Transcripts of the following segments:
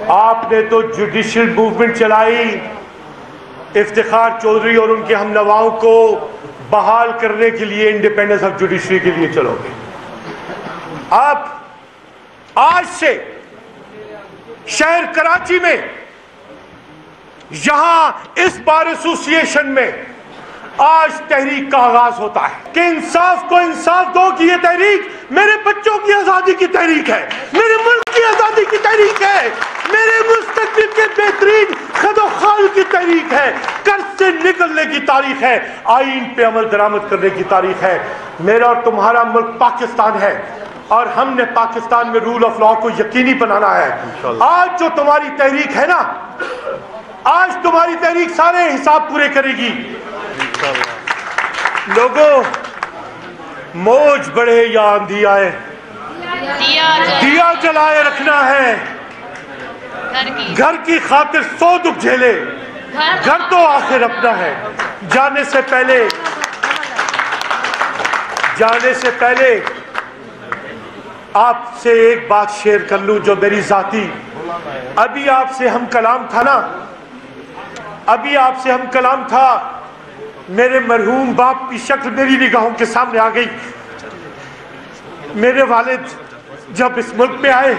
آپ نے تو جوڈیشل موومنٹ چلائی، افتخار چودھری اور ان کے ہم نواؤں کو بحال کرنے کے لیے انڈیپینڈنس آف جوڈیشری کے لیے چلو گے۔ آپ آج سے شہر کراچی میں یہاں اس بار ایسوسی ایشن میں آج تحریک کا آغاز ہوتا ہے کہ انصاف کو انصاف دو کی یہ تحریک میرے بچوں کی آزادی کی تحریک ہے، میرے ملک کی آزادی کی تحریک ہے، میرے مستقبل کے بہترین خد و خال کی تحریک ہے، قرض سے نکلنے کی تاریخ ہے، آئین پہ عمل درآمد کرنے کی تاریخ ہے۔ میرا اور تمہارا ملک پاکستان ہے اور ہم نے پاکستان میں رول آف لا کو یقینی بنانا ہے۔ آج جو تمہاری تحریک ہے نا، آج تمہاری تحریک سارے حساب پورے کرے گی۔ لوگوں، موج بڑھے یا آندھی آئے، دیا جلائے رکھنا ہے، گھر کی خاطر 100 دکھ جھیلے، گھر تو آخر اپنا ہے۔ جانے سے پہلے آپ سے ایک بات شیئر کر لوں جو میری ذاتی، ابھی آپ سے ہم کلام تھا نا، میرے مرحوم باپ کی شکل میری نگاہوں کے سامنے آ گئی۔ میرے والد جب اس ملک میں آئے،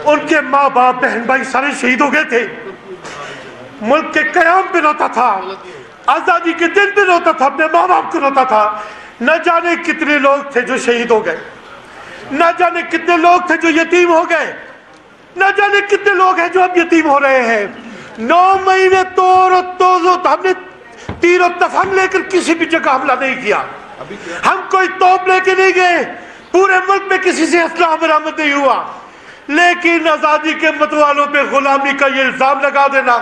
ان کے ماں باپ بہن بھائی سارے شہید ہو گئے تھے۔ ملک کے قیام پہ روتا تھا، آزادی کے دن پہ روتا تھا، اپنے ماں باپ کو روتا تھا۔ نہ جانے کتنے لوگ تھے جو شہید ہو گئے، نہ جانے کتنے لوگ تھے جو یتیم ہو گئے، نہ جانے کتنے لوگ ہیں جو اب یتیم ہو رہے ہیں۔ 9 مہینے ہم نے تیر و تفنگ لے کر کسی بھی جگہ حملہ نہیں کیا، ہم کوئی توپ لے کے نہیں گئے، پورے ملک میں کسی سے اسلحہ برآمد نہیں ہوا، لیکن آزادی کے متوالوں پہ غلامی کا یہ الزام لگا دینا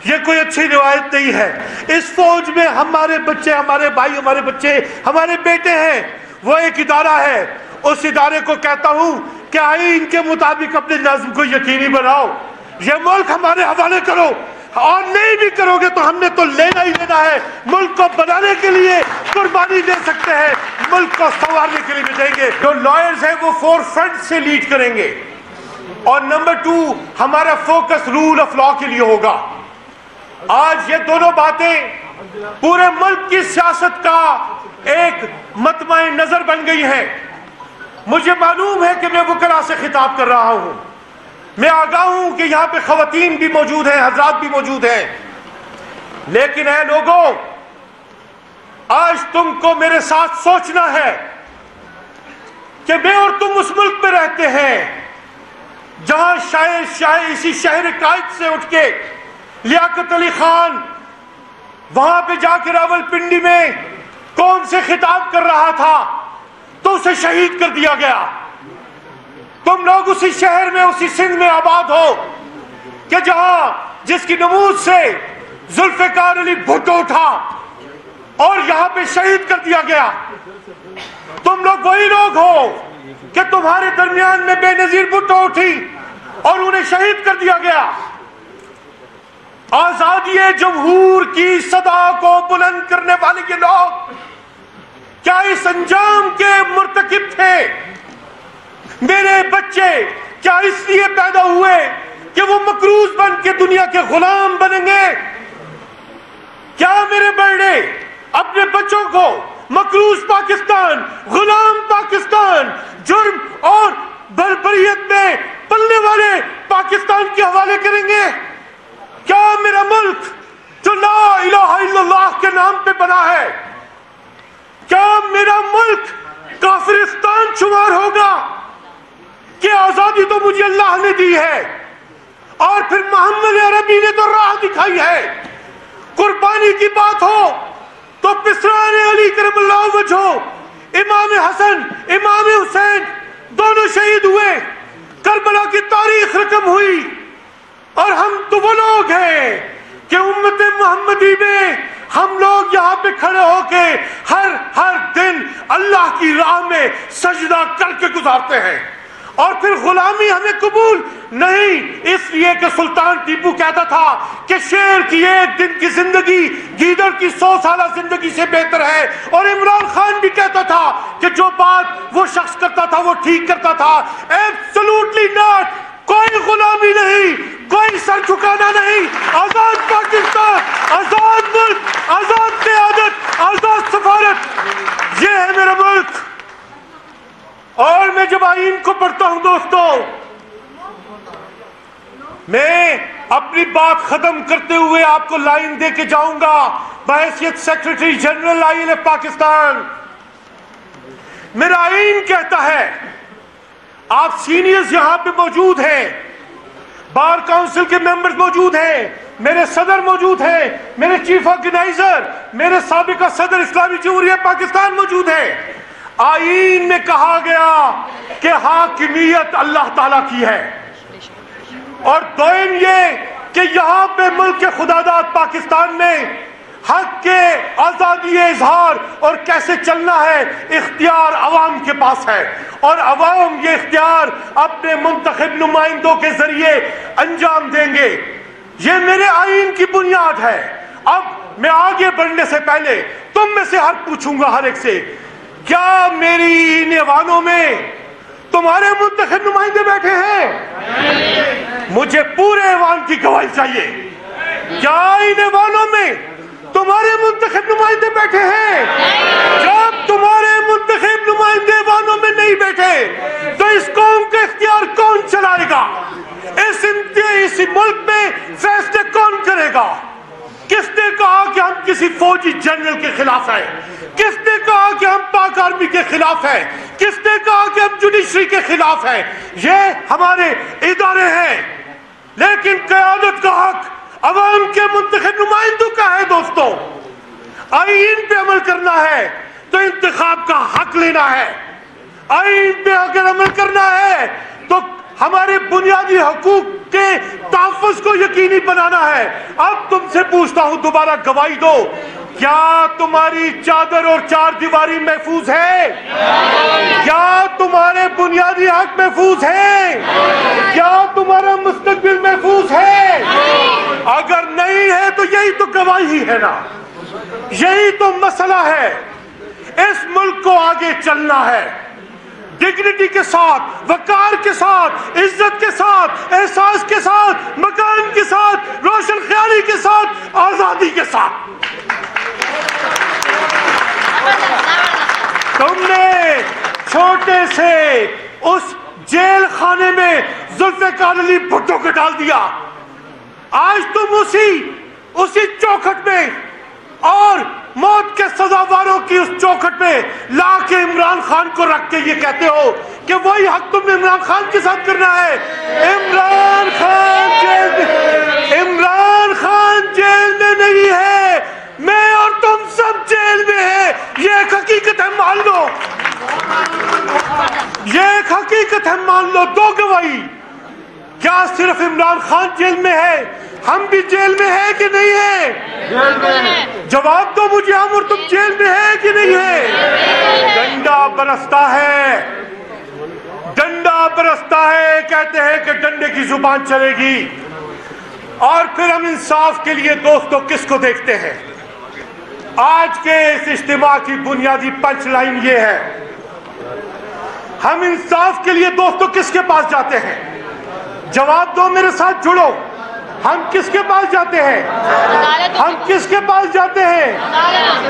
یہ کوئی اچھی روایت نہیں ہے۔ اس فوج میں ہمارے بچے، ہمارے بھائی، ہمارے بچے، ہمارے بیٹے ہیں، وہ ایک ادارہ ہے۔ اس ادارے کو کہتا ہوں کہ آئین کے مطابق اپنے نظم کو یقینی بناؤ، یہ ملک ہمارے حوالے کرو، اور نہیں بھی کرو گے تو ہم نے تو لینا ہی لینا ہے۔ ملک کو بنانے کے لیے قربانی دے سکتے ہیں، ملک کو سنوارنے کے لیے بھی دیں گے۔ جو لائرز ہیں وہ فور فرنٹ سے لیڈ کریں گے، اور نمبر 2 ہمارا فوکس رول آف لا کے لیے ہوگا۔ آج یہ دونوں باتیں پورے ملک کی سیاست کا ایک مطمع نظر بن گئی ہیں۔ مجھے معلوم ہے کہ میں وکلاء سے خطاب کر رہا ہوں، میں آگاہ ہوں کہ یہاں پہ خواتین بھی موجود ہیں، حضرات بھی موجود ہیں، لیکن اے لوگوں، آج تم کو میرے ساتھ سوچنا ہے کہ میں اور تم اس ملک میں رہتے ہیں جہاں شاید اسی شہر قائد سے اٹھ کے لیاقت علی خان وہاں پہ جا کے راول پنڈی میں قوم سے خطاب کر رہا تھا تو اسے شہید کر دیا گیا۔ تم لوگ اسی شہر میں، اسی سندھ میں آباد ہو کہ جہاں جس کی نمود سے ذوالفقار علی بھٹو اٹھا اور یہاں پہ شہید کر دیا گیا۔ تم لوگ وہی لوگ ہو کہ تمہارے درمیان میں بے نظیر بھٹو اٹھی اور انہیں شہید کر دیا گیا۔ آزادی جمہور کی صدا کو بلند کرنے والے یہ لوگ کیا اس انجام کے مرتکب تھے؟ میرے بچے کیا اس لیے پیدا ہوئے کہ وہ مکروز بن کے دنیا کے غلام بنیں گے؟ کیا میرے بیٹے اپنے بچوں کو مکروز پاکستان، غلام پاکستان، جرم اور بربریت میں پلنے والے پاکستان کے حوالے کریں گے؟ کیا میرا ملک جو لا الہ الا اللہ کے نام پہ بنا ہے، کیا میرا ملک کافرستان شمار ہوگا کہ آزادی تو مجھے اللہ نے دی ہے اور پھر محمد عربی نے تو راہ دکھائی ہے؟ قربانی کی بات ہو تو پسران علی کرم اللہ وجہہ، امام حسن، امام حسین دونوں شہید ہوئے، کربلا کی تاریخ رقم ہوئی، اور ہم تو وہ لوگ ہیں کہ امت محمدی میں ہم لوگ یہاں پہ کھڑے ہو کے ہر دن اللہ کی راہ میں سجدہ کر کے گزارتے ہیں، اور پھر غلامی ہمیں قبول نہیں، اس لیے کہ سلطان ٹیپو کہتا تھا کہ شیر کی 1 دن کی زندگی گیدڑ کی 100 سالہ زندگی سے بہتر ہے، اور عمران خان بھی کہتا تھا کہ جو بات وہ شخص کرتا تھا وہ ٹھیک کرتا تھا۔ ایبسولوٹلی ناٹ، کوئی غلامی نہیں، میں اپنی بات ختم کرتے ہوئے آپ کو لائن دے کے جاؤں گا بحیثیت سیکریٹری جنرل INF پاکستان. میرا آئین کہتا ہے، آپ سینئرز یہاں پہ موجود ہیں، بار کاؤنسل کے ممبرز موجود ہیں، میرے صدر موجود ہیں، میرے چیف آرگنائزر، میرے سابقہ صدر اسلامی جمہوریہ پاکستان موجود ہیں. آئین میں کہا گیا کہ حاکمیت اللہ تعالیٰ کی ہے، اور دوئم یہ کہ یہاں پہ ملک کے خداداد پاکستان میں حق کے آزادی اظہار اور کیسے چلنا ہے اختیار عوام کے پاس ہے، اور عوام یہ اختیار اپنے منتخب نمائندوں کے ذریعے انجام دیں گے. یہ میرے آئین کی بنیاد ہے. اب میں آگے بڑھنے سے پہلے تم میں سے ہر پوچھوں گا، ہر ایک سے، کیا میری ان ایوانوں میں تمہارے منتخب نمائندے بیٹھے ہیں؟ مجھے پورے ایوان کی گواہی چاہیے. کیا ان ایوانوں میں تمہارے منتخب نمائندے بیٹھے ہیں؟ جب تمہارے منتخب نمائندے ایوانوں میں نہیں بیٹھے تو اس قوم کا اختیار کون چلائے گا؟ اس ملک میں فیصلے کون کرے گا؟ کس نے کہا کہ ہم کسی فوجی جنرل کے خلاف ہیں؟ کس نے کہا کہ ہم پاک آرمی کے خلاف ہیں؟ کس نے کہا کہ ہم جوڈیشری کے خلاف ہیں؟ یہ ہمارے ادارے ہیں، لیکن قیادت کا حق عوام کے منتخب نمائندوں کا ہے. دوستوں، آئین پہ عمل کرنا ہے تو انتخاب کا حق لینا ہے. آئین پہ اگر عمل کرنا ہے تو ہمارے بنیادی حقوق کے تحفظ کو یقینی بنانا ہے. اب تم سے پوچھتا ہوں، دوبارہ گواہی دو، کیا تمہاری چادر اور چار دیواری محفوظ ہے؟ کیا تمہارے بنیادی حق محفوظ ہیں؟ کیا تمہارا مستقبل محفوظ ہے؟ اگر نہیں ہے تو یہی تو گواہی ہے نا، یہی تو مسئلہ ہے. اس ملک کو آگے چلنا ہے ڈگنیٹی کے ساتھ، وقار کے ساتھ، عزت کے ساتھ، احساس کے ساتھ، مکان کے ساتھ، روشن خیالی کے ساتھ، آزادی کے ساتھ. تم نے چھوٹے سے اس جیل خانے میں ذوالفقار علی بھٹو کو ڈال دیا. آج تم اسی چوکھٹ میں اور موت کے سزاواروں کی اس چوکھٹ میں لا کے عمران خان کو رکھ کے یہ کہتے ہو کہ وہی حق تم نے عمران خان کے ساتھ کرنا ہے. عمران خان جیل میں نہیں ہے، میں اور تم سب جیل میں ہیں. یہ ایک حقیقت ہے، مان لو. یہ ایک حقیقت ہے، مان لو. دو گواہی، کیا صرف عمران خان جیل میں ہے؟ ہم بھی جیل میں ہیں کہ نہیں ہیں؟ جواب دو مجھے، ہم اور تم جیل میں ہیں کہ نہیں ہیں؟ ڈنڈا برستا ہے، ڈنڈا برستا ہے. کہتے ہیں کہ ڈنڈے کی زبان چلے گی. اور پھر ہم انصاف کے لیے دوستوں کس کو دیکھتے ہیں؟ آج کے اس اجتماع کی بنیادی پنچ لائن یہ ہے، ہم انصاف کے لیے دوستوں کس کے پاس جاتے ہیں؟ جواب دو، میرے ساتھ جڑو. ہم کس کے پاس جاتے ہیں؟ ہم کس کے پاس جاتے ہیں؟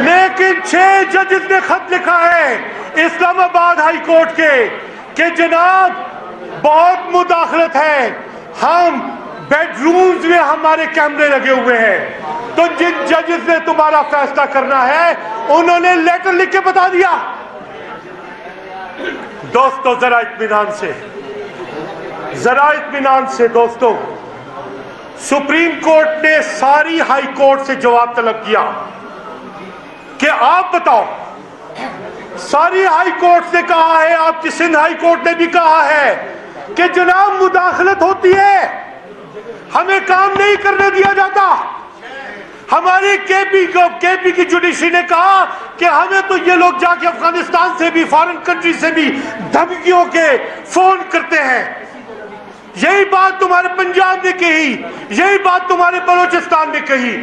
لیکن 6 ججز نے خط لکھا ہے اسلام آباد ہائی کورٹ کے کہ جناب بہت مداخلت ہے، ہم بیڈ رومز میں ہمارے کیمرے لگے ہوئے ہیں. تو جن ججز نے تمہارا فیصلہ کرنا ہے انہوں نے لیٹر لکھ کے بتا دیا. دوستو ذرا اطمینان سے دوستو، سپریم کورٹ نے ساری ہائی کورٹ سے جواب طلب کیا کہ آپ بتاؤ. ساری ہائی کورٹ نے کہا ہے، آپ کی سندھ ہائی کورٹ نے بھی کہا ہے کہ جناب مداخلت ہوتی ہے، ہمیں کام نہیں کرنے دیا جاتا. ہماری کے پی کی جوڈیشری نے کہا کہ ہمیں تو یہ لوگ جا کے افغانستان سے بھی، فارن کنٹری سے بھی دھمکیوں کے فون کرتے ہیں. یہی بات تمہارے پنجاب نے کہی، یہی بات تمہارے بلوچستان نے کہی.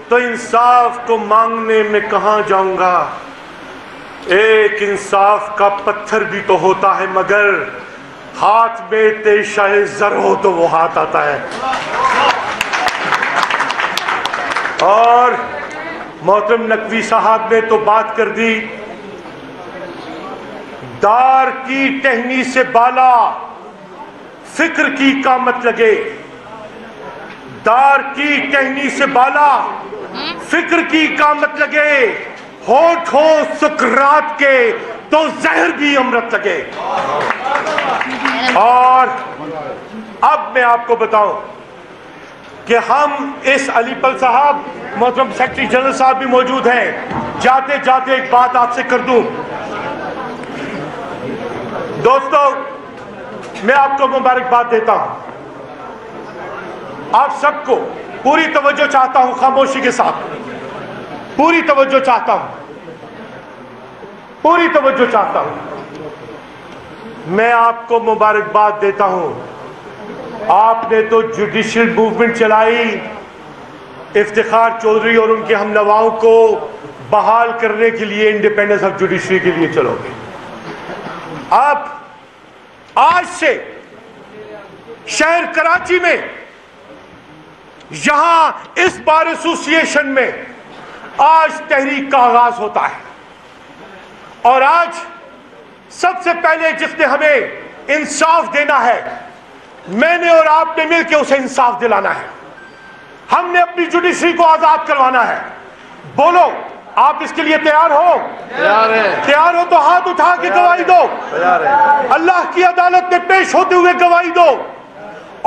تو انصاف کو مانگنے میں کہاں جاؤں گا؟ ایک انصاف کا پتھر بھی تو ہوتا ہے، مگر ہاتھ میں تیشہ زر ہو تو وہ ہاتھ آتا ہے. اور محترم نقوی صاحب نے تو بات کر دی، دار کی ٹہنی سے بالا فکر کی قامت لگے. دار کی ٹہنی سے بالا فکر کی قامت لگے، ہوٹھ ہو سکرات کے تو زہر بھی امرت لگے۔ اور اب میں آپ کو بتاؤں کہ ہم اس علی پل صاحب، محترم سیکرٹری جنرل صاحب بھی موجود ہیں، جاتے جاتے ایک بات آپ سے کر دوں۔ دوستو، میں آپ کو مبارکباد دیتا ہوں، آپ سب کو پوری توجہ چاہتا ہوں، خاموشی کے ساتھ پوری توجہ چاہتا ہوں، پوری توجہ چاہتا ہوں۔ میں آپ کو مبارکباد دیتا ہوں، آپ نے تو جوڈیشل موومنٹ چلائی، افتخار چودھری اور ان کے ہم نواؤں کو بحال کرنے کے لیے، انڈیپینڈنس آف جوڈیشری کے لیے چلو گے۔ آپ آج سے شہر کراچی میں یہاں اس بار ایسوسی ایشن میں آج تحریک کا آغاز ہوتا ہے، اور آج سب سے پہلے جس نے ہمیں انصاف دینا ہے، میں نے اور آپ نے مل کے اسے انصاف دلانا ہے۔ ہم نے اپنی جوڈیشری کو آزاد کروانا ہے۔ بولو، آپ اس کے لیے تیار ہو؟ تیار ہو تو ہاتھ اٹھا کے گواہی دو، اللہ کی عدالت میں پیش ہوتے ہوئے گواہی دو۔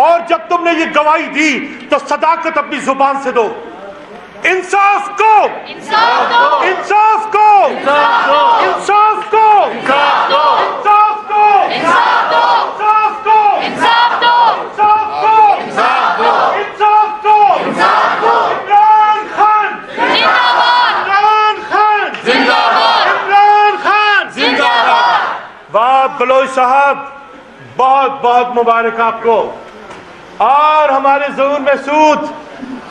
اور جب تم نے یہ گواہی دی تو صداقت اپنی زبان سے دو۔ انصاف کو، انصاف کو، انصاف کو، انصاف کو، انصاف کو، انصاف کو، انصاف کو، انصاف کو، انصاف کو، انصاف کو، انصاف کو، انصاف کو، انصاف کو، انصاف کو۔ عمران خان زندہ باد، عمران خان زندہ باد، عمران خان زندہ باد۔ واہ بلوچ صاحب، بہت بہت مبارک آپ کو۔ اور ہمارے ظہور محسود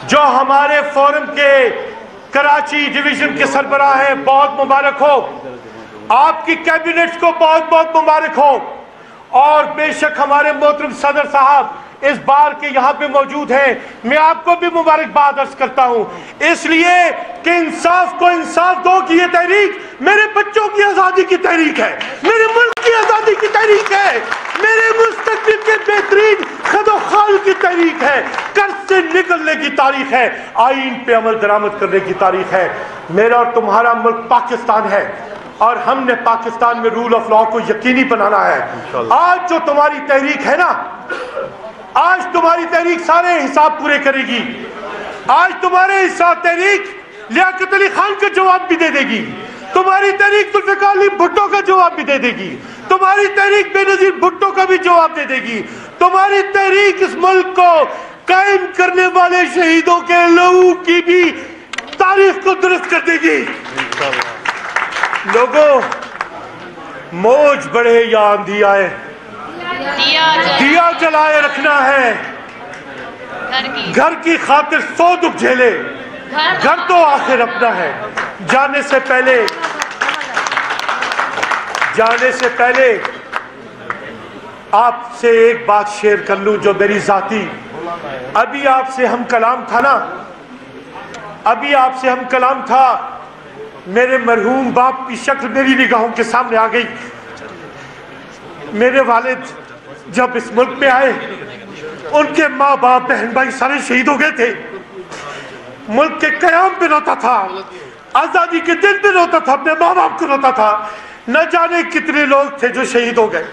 جو ہمارے فورم کے کراچی ڈویژن کے سربراہ ہیں، بہت مبارک ہو۔ آپ کی کیبنٹس کو بہت بہت مبارک ہو۔ اور بے شک ہمارے محترم صدر صاحب اس بار کے یہاں پہ موجود ہیں، میں آپ کو بھی مبارکباد عرض کرتا ہوں، اس لیے کہ انصاف کو انصاف دو کی یہ تحریک میرے بچوں کی آزادی کی تحریک ہے، میرے ملک کی آزادی کی تحریک ہے، میرے مستقبل کے بہترین خد و خال کی تحریک ہے، قرض سے نکلنے کی تاریخ ہے، آئین پہ عمل درآمد کرنے کی تاریخ ہے۔ میرا اور تمہارا ملک پاکستان ہے، اور ہم نے پاکستان میں رول آف لا کو یقینی بنانا ہے۔ آج جو تمہاری تحریک ہے نا، آج تمہاری تحریک سارے حساب پورے کرے گی۔ آج تمہارے حساب تحریک لیاقت علی خان کا جواب بھی دے دے گی، تمہاری تحریک ذوالفقار علی بھٹو کا جواب بھی دے دے گی، تمہاری تحریک بے نظیر بھٹو کا بھی جواب دے دے گی، تمہاری تحریک اس ملک کو قائم کرنے والے شہیدوں کے لہو کی بھی تاریخ کو درست کر دے گی۔ لوگوں، موج بڑھے یا آندھی آئے، دیا جلائے رکھنا ہے، گھر کی خاطر 100 دکھ جھیلے، گھر تو آخر اپنا ہے۔ جانے سے پہلے آپ سے ایک بات شیئر کر لوں جو میری ذاتی، ابھی آپ سے ہم کلام تھا نا، ابھی آپ سے ہم کلام تھا، میرے مرحوم باپ کی شکل میری نگاہوں کے سامنے آ گئی۔ میرے والد جب اس ملک میں آئے، ان کے ماں باپ بہن بھائی سارے شہید ہو گئے تھے، ملک کے قیام پہ روتا تھا، آزادی کے دن پہ روتا تھا، اپنے ماں باپ کو روتا تھا۔ نہ جانے کتنے لوگ تھے جو شہید ہو گئے،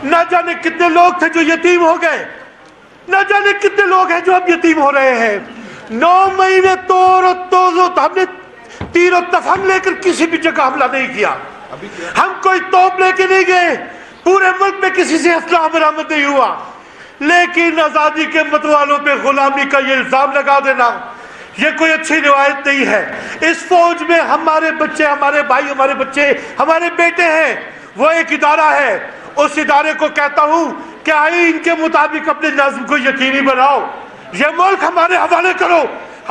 نہ جانے کتنے لوگ تھے جو یتیم ہو گئے، نہ جانے کتنے لوگ ہیں جو اب یتیم ہو رہے ہیں۔ 9 مہینے ہم نے تیر و تفنگ لے کر کسی بھی جگہ حملہ نہیں کیا، ہم کوئی توپ لے کے نہیں گئے، پورے ملک میں کسی سے اسلحہ برآمد نہیں ہوا، لیکن آزادی کے متوالوں پہ غلامی کا یہ الزام لگا دینا یہ کوئی اچھی روایت نہیں ہے۔ اس فوج میں ہمارے بچے، ہمارے بھائی، ہمارے بچے، ہمارے بیٹے ہیں، وہ ایک ادارہ ہے، اس ادارے کو کہتا ہوں کہ آئین کے مطابق اپنے نظم کو یقینی بناؤ، یہ ملک ہمارے حوالے کرو،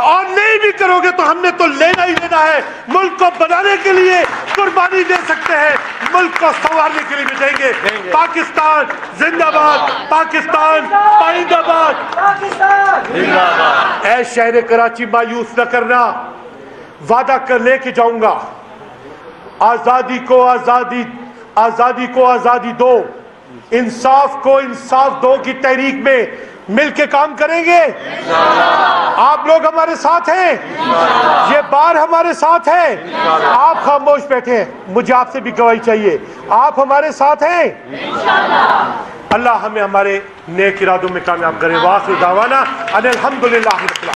اور نہیں بھی کرو گے تو ہم نے تو لینا ہی لینا ہے۔ ملک کو بنانے کے لیے قربانی دے سکتے ہیں، ملک کو سنوارنے کے لیے بھی دیں گے۔ پاکستان زندہ باد، پاکستان پائندہ باد، اے شہر کراچی مایوس نہ کرنا، وعدہ کر لے کے جاؤں گا، آزادی کو آزادی، آزادی کو آزادی دو، انصاف کو انصاف دو کی تحریک میں مل کے کام کریں گے؟ آپ لوگ ہمارے ساتھ ہیں؟ یہ بار ہمارے ساتھ ہے؟ آپ خاموش بیٹھے ہیں، مجھے آپ سے بھی گواہی چاہیے، آپ ہمارے ساتھ ہیں؟ اللہ ہمیں ہمارے نیک ارادوں میں کامیاب کرے۔ وآخر دعوانا ان الحمدللہ رب العالمین۔